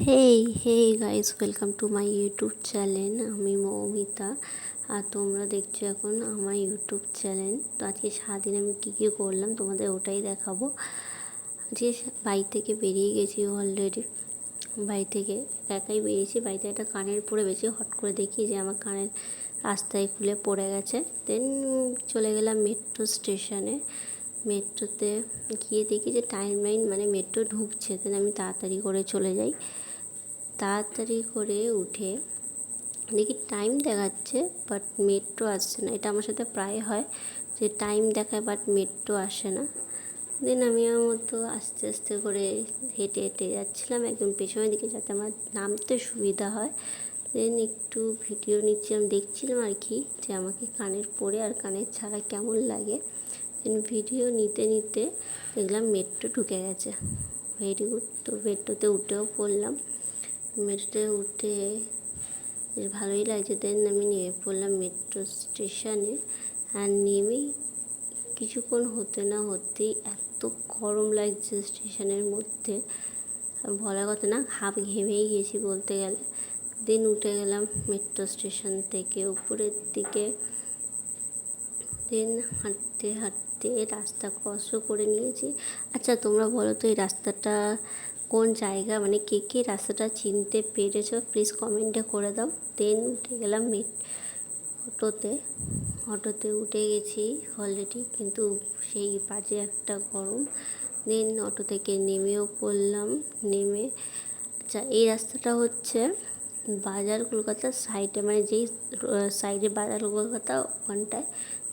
Hey guys, welcome to my YouTube channel. আমি মৌমিতা, আর তোমরা দেখছো এখন আমার ইউটিউব চ্যানেল। তো আজকে সারাদিন আমি কী কী করলাম তোমাদের ওটাই দেখাবো। আজকে বাড়ি থেকে বেরিয়ে গেছি অলরেডি। বাড়ি থেকে একাই বেরিয়েছি। বাড়িতে একটা কানের পরে বেশি হট করে দেখি যে আমার কানের রাস্তায় খুলে পড়ে গেছে। দেন চলে গেলাম মেট্রো স্টেশনে। মেট্রোতে গিয়ে দেখি যে টাইম লাইন মানে মেট্রো ঢুকছে। দেন আমি তাড়াতাড়ি করে চলে যাই। তাড়াতাড়ি করে উঠে দেখি টাইম দেখাচ্ছে, বাট মেট্রো আসছে না। এটা আমার সাথে প্রায় হয় যে টাইম দেখায় বাট মেট্রো আসে না। দেন আমি আমার মতো আস্তে আস্তে করে হেঁটে হেঁটে যাচ্ছিলাম একদম পেছনের দিকে, যাতে আমার নামতে সুবিধা হয়। দেন একটু ভিডিও নিচ্ছিলাম, দেখছিলাম আর কি যে আমাকে কানের পরে আর কানের ছাড়া কেমন লাগে। দেন ভিডিও নিতে নিতে দেখলাম মেট্রো ঢুকে গেছে। Very good. তো মেট্রোতে উঠেও পড়লাম। মেট্রোতে উঠে বেশ ভালোই লাগছে। দেন আমি নেমে পড়লাম মেট্রো স্টেশনে। আর নেমেই কিছুক্ষণ হতে না হতেই এত গরম লাগছে স্টেশনের মধ্যে, বলার কথা না, হাফ ঘেমেই গেছি বলতে গেলে। দেন উঠে গেলাম মেট্রো স্টেশন থেকে উপরের দিকে। দেন হাঁটতে হাঁটতে রাস্তা ক্রসও করে নিয়েছি। আচ্ছা তোমরা বলো তো এই রাস্তাটা কোন জায়গা, মানে কে কে রাস্তাটা চিনতে পেরেছো প্লিজ কমেন্টে করে দাও। দেন উঠে গেলাম অটোতে। অটোতে উঠে গেছি অলরেডি, কিন্তু সেই বাজে একটা গরম। দেন অটো থেকে নেমেও পড়লাম। নেমে আচ্ছা এই রাস্তাটা হচ্ছে বাজার কলকাতার সাইডে, মানে যেই সাইডে বাজার কলকাতা ওখানটায়।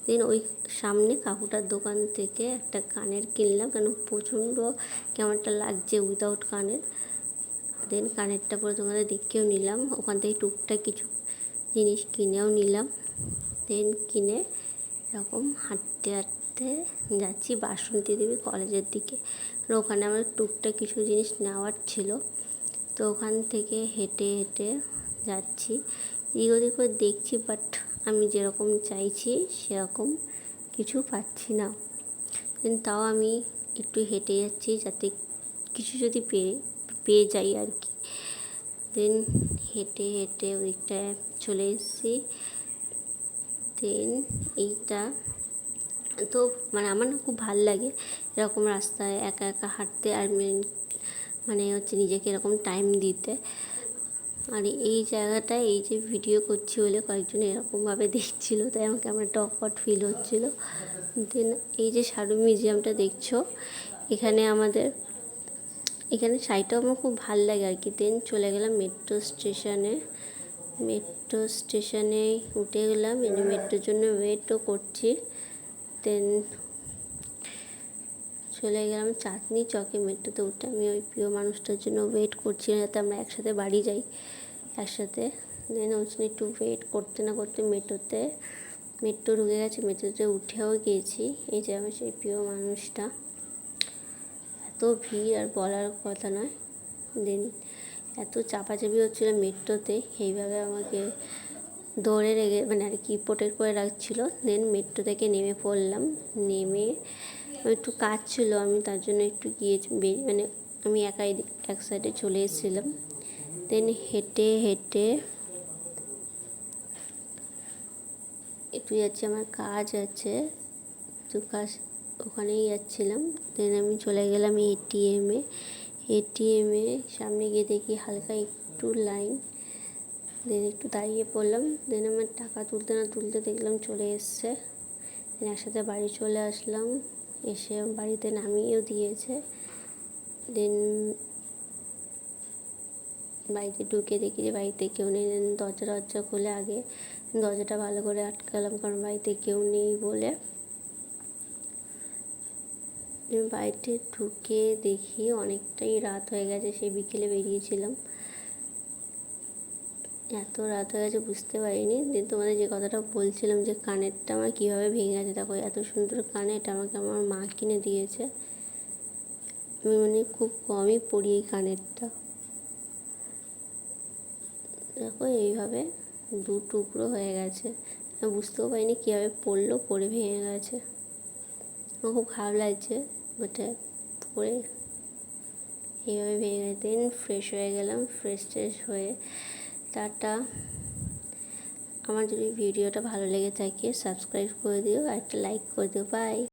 দেন ওই সামনে কাকুটার দোকান থেকে একটা কানের কিনলাম, কেন প্রচণ্ড কেমন একটা লাগছে উইদাউট কানের। দেন কানেরটা পরে তোমাদের দেখেও নিলাম। ওখান থেকে টুকটাক কিছু জিনিস কিনেও নিলাম। দেন কিনে এরকম হাঁটতে হাঁটতে যাচ্ছি বাসন্তী দেবী কলেজের দিকে। ওখানে আমার টুকটাক কিছু জিনিস নেওয়ার ছিল। তো ওখান থেকে হেঁটে হেঁটে যাচ্ছি, এদিক ওদিক করে দেখছি, বাট আমি যেরকম চাইছি সেরকম কিছু পাচ্ছি না। কিন্তু তাও আমি একটু হেঁটে যাচ্ছি যাতে কিছু যদি পেয়ে যাই আর কি। দেন হেঁটে হেঁটে ওইটায় চলে এসেছি। দেন এইটা তো মানে আমার না খুব ভাল লাগে এরকম রাস্তায় একা একা হাঁটতে, আর মানে হচ্ছে নিজেকে এরকম টাইম দিতে। আর এই জায়গাটায় এই যে ভিডিও করছি বলে কয়েকজন এরকমভাবে দেখছিলো, তাই আমাকে আমার একটা অকওয়ার্ড ফিল হচ্ছিলো। দেন এই যে শাড়ু মিউজিয়ামটা দেখছো, এখানে সাইডটাও আমার খুব ভাল লাগে আর কি। দেন চলে গেলাম মেট্রো স্টেশনে। মেট্রো স্টেশনে উঠে গেলাম, মেট্রোর জন্য ওয়েটও করছি। দেন চলে গেলাম চাঁদনি চকে। মেট্রোতে উঠে আমি ওই প্রিয় মানুষটার জন্য ওয়েট করছি, যাতে আমরা একসাথে বাড়ি যাই একসাথে। দেন ওই জন্য একটু ওয়েট করতে না করতে মেট্রো ঢুকে গেছে। মেট্রোতে উঠেও গিয়েছি। এই যে আমার সেই প্রিয় মানুষটা। এত ভিড় আর বলার কথা নয়। দেন এত চাপাচাপি হচ্ছিল মেট্রোতে, এইভাবে আমাকে ধরে রেখে মানে আর কি প্রোটেক্ট করে রাখছিল। দেন মেট্রো থেকে নেমে পড়লাম। নেমে একটু কাজ ছিল, আমি তার জন্য একটু মানে আমি একাই এক সাইডে চলে এসেছিলাম। দেন হেঁটে হেঁটে একটু যাচ্ছি, আমার কাজ আছে তো ওখানেই যাচ্ছিলাম। দেন আমি চলে গেলাম এটিএমে সামনে গিয়ে দেখি হালকা একটু লাইন। দেন একটু দাঁড়িয়ে পড়লাম। দেন আমার টাকা তুলতে না তুলতে দেখলাম চলে এসছে। দেন একসাথে বাড়ি চলে আসলাম। এসে বাড়িতে নামিয়েও দিয়েছে। দেন বাড়িতে ঢুকে দেখি যে বাড়িতে কেউ নেই। দেন দরজা খুলে আগে দরজাটা ভালো করে আটকালাম, কারণ বাড়িতে কেউ নেই বলে। বাড়িতে ঢুকে দেখি অনেকটাই রাত হয়ে গেছে, সেই বিকেলে বেরিয়েছিলাম। এত রাত হয়ে গেছে বুঝতে পারিনি। দেন তোমাদের যে কথাটা বলছিলাম যে কানেরটা আমার কীভাবে ভেঙে গেছে, দেখো এত সুন্দর কানেরটা আমাকে আমার মা কিনে দিয়েছে। আমি মানে খুব কমই পরি এই কানেরটা। দেখো এইভাবে দু টুকরো হয়ে গেছে, আমি বুঝতেও পারিনি কীভাবে পড়ে ভেঙে গেছে। আমার খুব খারাপ লাগছে, বাট পরে এইভাবে ভেঙে দিন। ফ্রেশ হয়ে গেলাম, ফ্রেশ হয়ে টাটা। আমার যদি ভিডিওটা ভালো লেগে থাকে সাবস্ক্রাইব করে দিও আর একটা লাইক করে দিও। বাই।